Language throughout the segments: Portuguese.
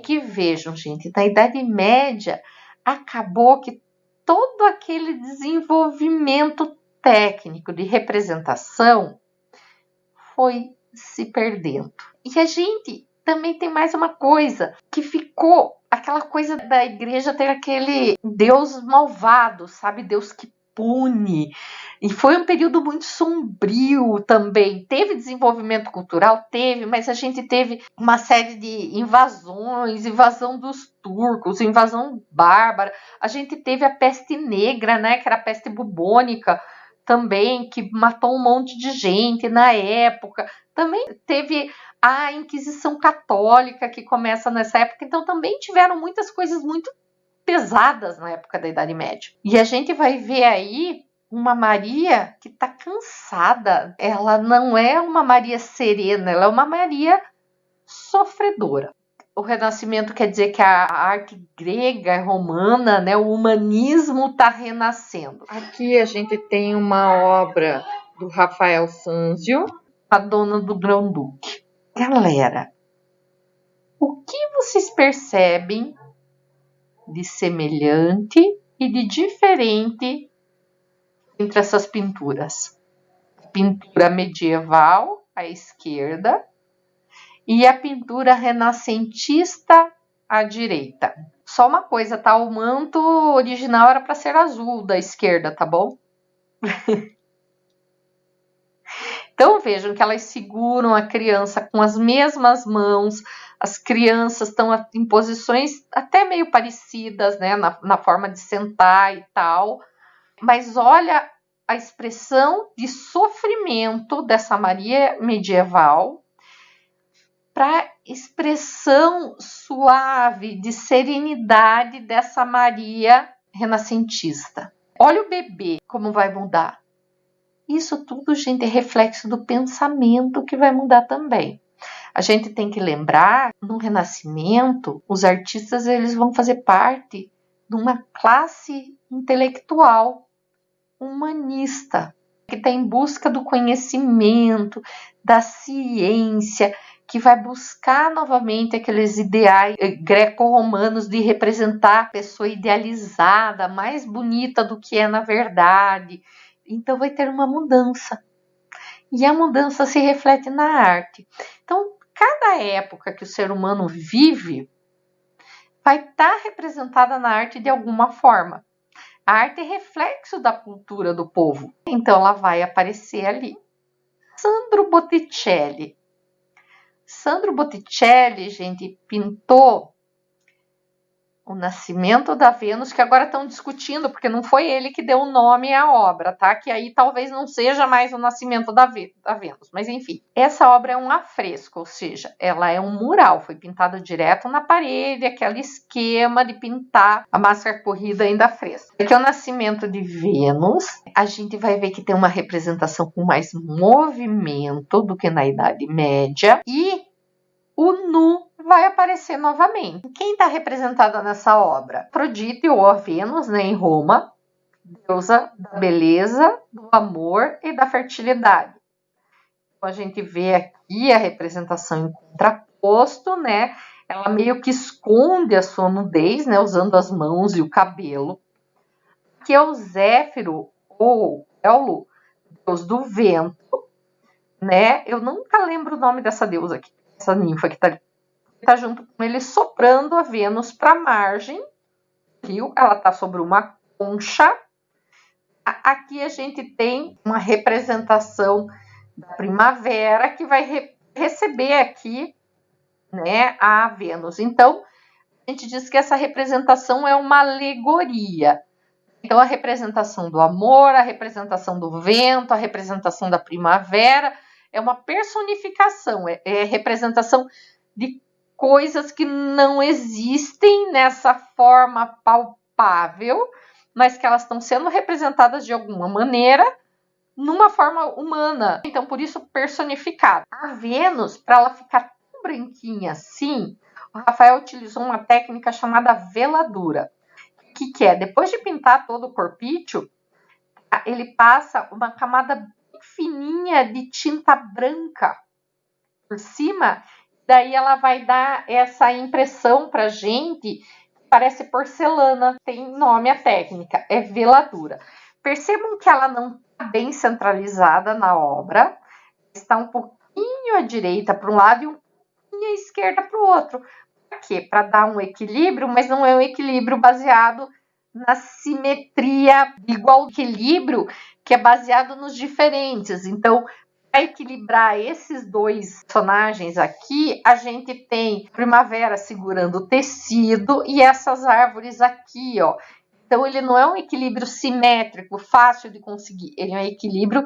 que vejam, gente, na Idade Média acabou que todo aquele desenvolvimento técnico de representação foi se perdendo. E a gente também tem mais uma coisa, que ficou aquela coisa da igreja ter aquele Deus malvado, sabe? Deus que pune. E foi um período muito sombrio também. Teve desenvolvimento cultural? Teve, mas a gente teve uma série de invasões, invasão dos turcos, invasão bárbara. A gente teve a peste negra, né? Que era a peste bubônica também, que matou um monte de gente na época. Também teve a Inquisição Católica, que começa nessa época. Então também tiveram muitas coisas muito pesadas na época da Idade Média. E a gente vai ver aí uma Maria que está cansada. Ela não é uma Maria serena, ela é uma Maria sofredora. O Renascimento quer dizer que a arte grega e romana, né, o humanismo está renascendo. Aqui a gente tem uma obra do Rafael Sanzio, Madonna do Grão-Duque. Galera, o que vocês percebem de semelhante e de diferente entre essas pinturas? A pintura medieval à esquerda e a pintura renascentista à direita. Só uma coisa, tá? O manto original era para ser azul da esquerda, tá bom? Então vejam que elas seguram a criança com as mesmas mãos, as crianças estão em posições até meio parecidas, né, na forma de sentar e tal, mas olha a expressão de sofrimento dessa Maria medieval para expressão suave de serenidade dessa Maria renascentista. Olha o bebê como vai mudar. Isso tudo, gente, é reflexo do pensamento que vai mudar também. A gente tem que lembrar, no Renascimento, os artistas eles vão fazer parte de uma classe intelectual humanista, que está em busca do conhecimento, da ciência, que vai buscar novamente aqueles ideais greco-romanos de representar a pessoa idealizada, mais bonita do que é na verdade. Então vai ter uma mudança. E a mudança se reflete na arte. Então, cada época que o ser humano vive vai estar representada na arte de alguma forma. A arte é reflexo da cultura do povo. Então, ela vai aparecer ali. Sandro Botticelli. Sandro Botticelli, gente, pintou O Nascimento da Vênus, que agora estão discutindo, porque não foi ele que deu o nome à obra, tá? Que aí talvez não seja mais O Nascimento da Vênus, mas enfim. Essa obra é um afresco, ou seja, ela é um mural, foi pintada direto na parede, aquele esquema de pintar a máscara corrida ainda fresca. Aqui é O Nascimento de Vênus, a gente vai ver que tem uma representação com mais movimento do que na Idade Média, e o nu vai aparecer novamente. Quem está representada nessa obra? Afrodite ou a Vênus, né, em Roma, deusa da beleza, do amor e da fertilidade. Então, a gente vê aqui a representação em contraposto, né? Ela meio que esconde a sua nudez, né, usando as mãos e o cabelo. Que é o Zéfiro ou Éolo, deus do vento, né? Eu nunca lembro o nome dessa deusa aqui, essa ninfa que está junto com ele, soprando a Vênus para a margem do rio. Ela está sobre uma concha. Aqui a gente tem uma representação da primavera que vai receber aqui, né, a Vênus. Então, a gente diz que essa representação é uma alegoria. Então, a representação do amor, a representação do vento, a representação da primavera é uma personificação, é representação de coisas que não existem nessa forma palpável, mas que elas estão sendo representadas de alguma maneira numa forma humana. Então, por isso, personificada. A Vênus, para ela ficar tão branquinha assim, o Rafael utilizou uma técnica chamada veladura. O que é? Depois de pintar todo o corpício, ele passa uma camada bem fininha de tinta branca por cima. Daí ela vai dar essa impressão pra gente, parece porcelana, tem nome a técnica, é veladura. Percebam que ela não está bem centralizada na obra, está um pouquinho à direita para um lado e um pouquinho à esquerda para o outro. Para quê? Para dar um equilíbrio, mas não é um equilíbrio baseado na simetria, igual o equilíbrio que é baseado nos diferentes. Então, para equilibrar esses dois personagens aqui, a gente tem Primavera segurando o tecido e essas árvores aqui, ó. Então, ele não é um equilíbrio simétrico, fácil de conseguir. Ele é um equilíbrio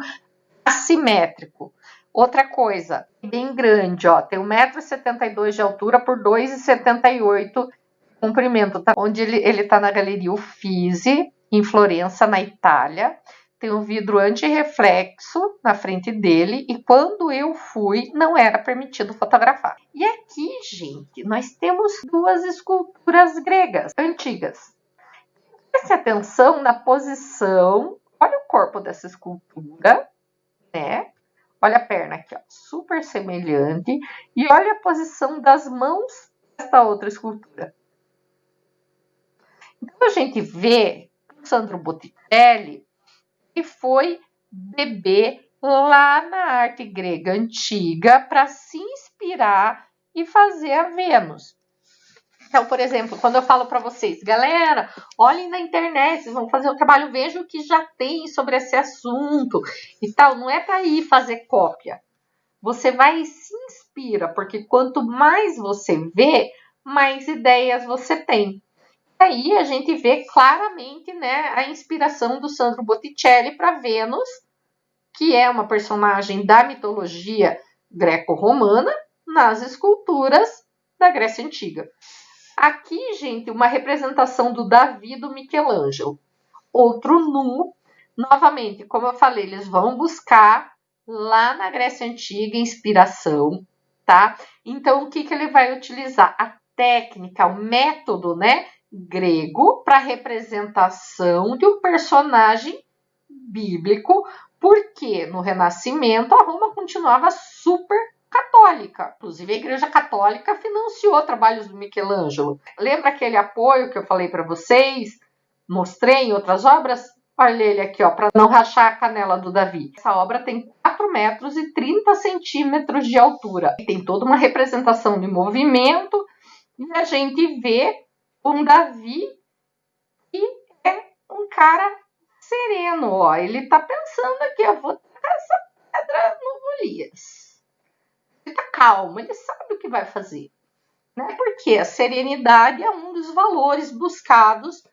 assimétrico. Outra coisa, bem grande, ó. Tem 1,72 m de altura por 2,78 de comprimento, tá? Onde ele tá na Galeria Uffizi, em Florença, na Itália. Tem um vidro antirreflexo na frente dele e quando eu fui, não era permitido fotografar. E aqui, gente, nós temos duas esculturas gregas antigas. Preste atenção na posição, olha o corpo dessa escultura, né? Olha a perna aqui, ó, super semelhante. E olha a posição das mãos dessa outra escultura. Então a gente vê o Sandro Botticelli que foi beber lá na arte grega antiga para se inspirar e fazer a Vênus. Então, por exemplo, quando eu falo para vocês, galera, olhem na internet, vocês vão fazer um trabalho, vejam o que já tem sobre esse assunto e tal. Não é para ir fazer cópia. Você vai e se inspira, porque quanto mais você vê, mais ideias você tem. Aí a gente vê claramente, né, a inspiração do Sandro Botticelli para Vênus, que é uma personagem da mitologia greco-romana, nas esculturas da Grécia Antiga. Aqui, gente, uma representação do Davi do Michelangelo. Outro nu, novamente, como eu falei, eles vão buscar lá na Grécia Antiga inspiração, tá? Então, o que ele vai utilizar? A técnica, o método, né, grego para representação de um personagem bíblico, porque no Renascimento a Roma continuava super católica. Inclusive a Igreja Católica financiou trabalhos do Michelangelo. Lembra aquele apoio que eu falei para vocês? Mostrei em outras obras? Olha ele aqui, ó, para não rachar a canela do Davi. Essa obra tem 4 metros e 30 centímetros de altura. Tem toda uma representação de movimento e a gente vê um Davi que é um cara sereno, ó. Ele tá pensando aqui, eu vou tacar essa pedra no Golias. Ele tá calmo, ele sabe o que vai fazer, né? Porque a serenidade é um dos valores buscados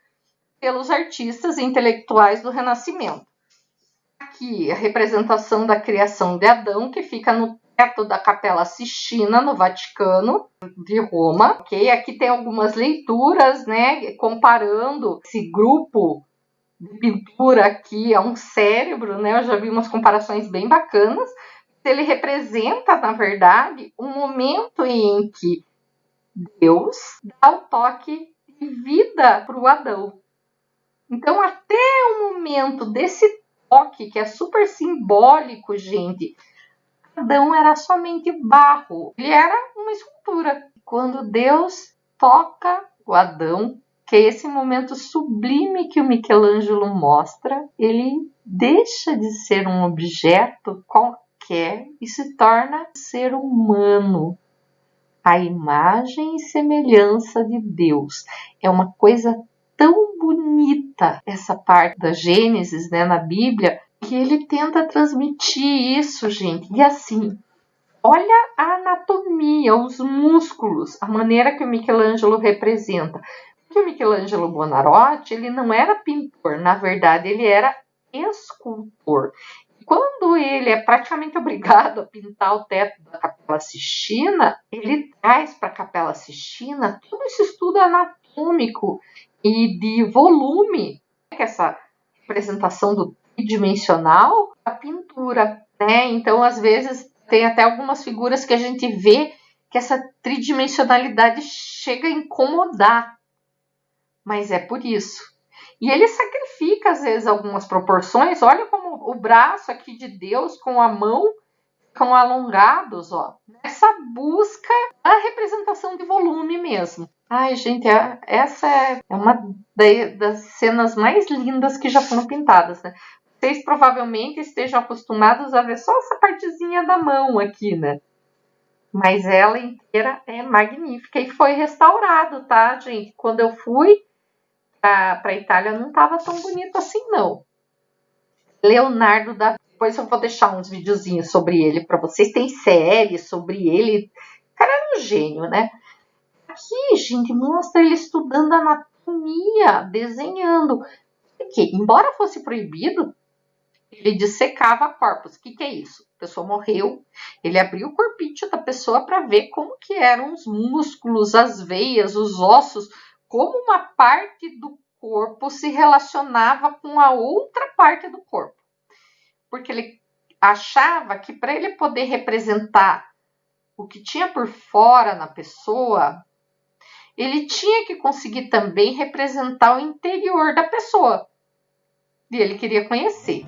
pelos artistas e intelectuais do Renascimento. Aqui a representação da criação de Adão, que fica no teto da Capela Sistina, no Vaticano de Roma. Okay? Aqui tem algumas leituras, né, comparando esse grupo de pintura aqui a um cérebro, né? Eu já vi umas comparações bem bacanas. Ele representa, na verdade, um momento em que Deus dá o toque de vida para o Adão. Então, até o momento desse toque, que é super simbólico, gente, Adão era somente barro. Ele era uma escultura. Quando Deus toca o Adão, que é esse momento sublime que o Michelangelo mostra, ele deixa de ser um objeto qualquer e se torna ser humano. A imagem e semelhança de Deus. É uma coisa tão bonita essa parte da Gênesis, né, na Bíblia, que ele tenta transmitir isso, gente. E assim, olha a anatomia, os músculos, a maneira que o Michelangelo representa. Porque o Michelangelo Buonarroti, ele não era pintor, na verdade, ele era escultor. Quando ele é praticamente obrigado a pintar o teto da Capela Sistina, ele traz para a Capela Sistina todo esse estudo anatômico e de volume, que é essa representação do tridimensional da pintura, né? Então, às vezes, tem até algumas figuras que a gente vê que essa tridimensionalidade chega a incomodar, mas é por isso. E ele sacrifica, às vezes, algumas proporções. Olha como o braço aqui de Deus com a mão ficam alongados, ó. Nessa busca a representação de volume mesmo. Ai, gente, essa é uma das cenas mais lindas que já foram pintadas, né? Vocês provavelmente estejam acostumados a ver só essa partezinha da mão aqui, né? Mas ela inteira é magnífica e foi restaurado, tá, gente? Quando eu fui para a Itália não estava tão bonito assim, não. Leonardo da... Depois eu vou deixar uns videozinhos sobre ele para vocês. Tem série sobre ele. O cara era um gênio, né? Aqui, gente, mostra ele estudando anatomia, desenhando. Porque, embora fosse proibido, ele dissecava corpos. O que é isso? A pessoa morreu, ele abriu o corpício da pessoa para ver como que eram os músculos, as veias, os ossos, como uma parte do corpo se relacionava com a outra parte do corpo. Porque ele achava que para ele poder representar o que tinha por fora na pessoa, ele tinha que conseguir também representar o interior da pessoa. E ele queria conhecer.